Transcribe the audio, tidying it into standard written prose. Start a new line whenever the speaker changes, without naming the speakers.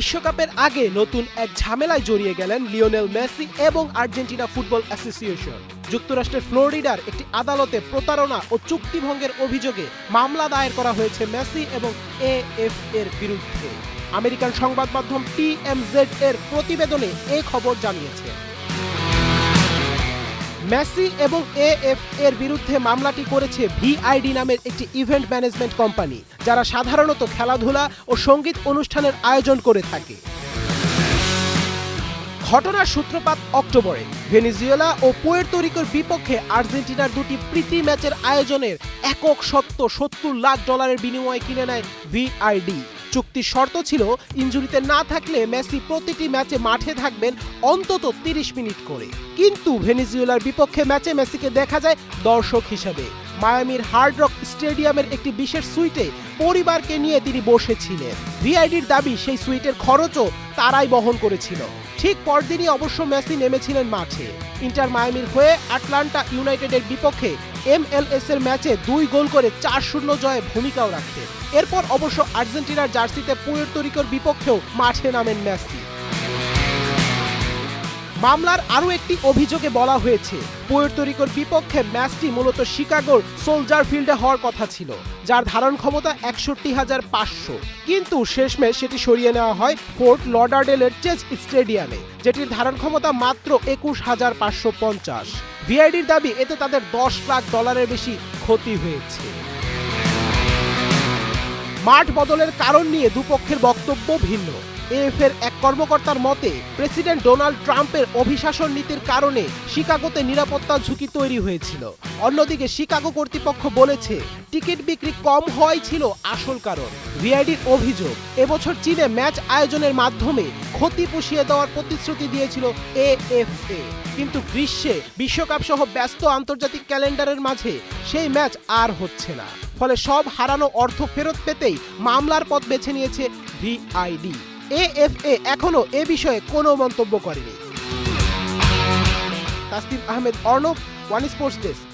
বিশ্বকাপের আগে নতুন এক ঝামেলায় জড়িয়ে গেলেন লিওনেল মেসি এবং আর্জেন্টিনা ফুটবল অ্যাসোসিয়েশন। যুক্তরাষ্ট্রের ফ্লোরিডার একটি আদালতে প্রতারণা ও চুক্তিভঙ্গের অভিযোগে মামলা দায়ের করা হয়েছে মেসি এবং এএফ এর বিরুদ্ধে। আমেরিকান সংবাদ মাধ্যম TMZ এর প্রতিবেদনে এই খবর জানিয়েছে। মেসি এবং এএফ এর বিরুদ্ধে মামলাটি করেছে ভিআইডি নামের একটি ইভেন্ট ম্যানেজমেন্ট কোম্পানি, যারা সাধারণত খেলাধুলা ও সঙ্গীত অনুষ্ঠানের আয়োজন করে থাকে। ঘটনার সূত্রপাত অক্টোবরে ভেনেজুয়েলা ও পুয়ের্তো রিকোর বিপক্ষে আর্জেন্টিনার দুটি প্রীতি ম্যাচের আয়োজনের একক সত্ত্ব $70 লাখ বিনিময়ে কিনে নেয় ভিআইডি। চুক্তির শর্ত ছিল ইনজুরিতে না থাকলে মেসি প্রতিটি ম্যাচে মাঠে থাকবেন অন্তত 30 মিনিট করে। কিন্তু ভেনেজুয়েলার বিপক্ষে ম্যাচে মেসিকে দেখা যায় দর্শক হিসেবে। মায়ামির হার্ড রক স্টেডিয়ামের একটি বিশেষ সুইটে পরিবারকে নিয়ে তিনি বসেছিলেন। ভিআইডির দাবি সেই সুইটের খরচও তারাই বহন করেছিল। ঠিক পরদিনই অবশ্য মেসি নেমেছিলেন মাঠে। ইন্টার মায়ামির হয়ে আটলান্টা ইউনাইটেডের বিপক্ষে MLS এর ম্যাচে 2 গোল করে 4-0 জয়ে ভূমিকাও রাখেন। এরপর অবশ্য আর্জেন্টিনার জার্সিতে পুয়ের্তো রিকোর বিপক্ষেও মাঠে নামেন মেসি। মামলার আরও একটি অভিযোগে বলা হয়েছে, পুয়ের্তো রিকোর বিপক্ষে ম্যাচটি মূলত শিকাগোর সোলজার ফিল্ডে হওয়ার কথা ছিল, যার ধারণ ক্ষমতা 61,500। কিন্তু শেষমেশ সেটি সরিয়ে নেওয়া হয় ফোর্ট লডারডেলের চেজ স্টেডিয়ামে, যেটির ধারণ ক্ষমতা মাত্র 21,550। ভিআইডির দাবি এতে তাদের $10 লাখ বেশি ক্ষতি হয়েছে। মাঠ বদলের কারণ নিয়ে দুপক্ষের বক্তব্য ভিন্ন। এএফ এর এক কর্মকর্তার মতে, প্রেসিডেন্ট ডোনাল্ড ট্রাম্পের অভিশাসন নীতির কারণে শিকাগোতে নিরাপত্তা ঝুঁকি তৈরি হয়েছিল। অন্যদিকে শিকাগো কর্তৃপক্ষ বলেছে টিকিট বিক্রি কম হওয়াই ছিল আসল কারণ। ভিআইডির অভিযোগ, এবছর চীনে ম্যাচ আয়োজনের মাধ্যমে ক্ষতি পুষিয়ে দেওয়ার প্রতিশ্রুতি দিয়েছিল এএফএ, কিন্তু গ্রীষ্মে বিশ্বকাপ সহ ব্যস্ত আন্তর্জাতিক ক্যালেন্ডারের মাঝে সেই ম্যাচ আর হচ্ছে না। ফলে সব হারানো অর্থ ফেরত পেতেই মামলার পথ বেছে নিয়েছে ভিআইডি। এএফএ এখনো এ বিষয়ে কোনো মন্তব্য করেনি। Tasnim Ahmed Arnab, one sports desk.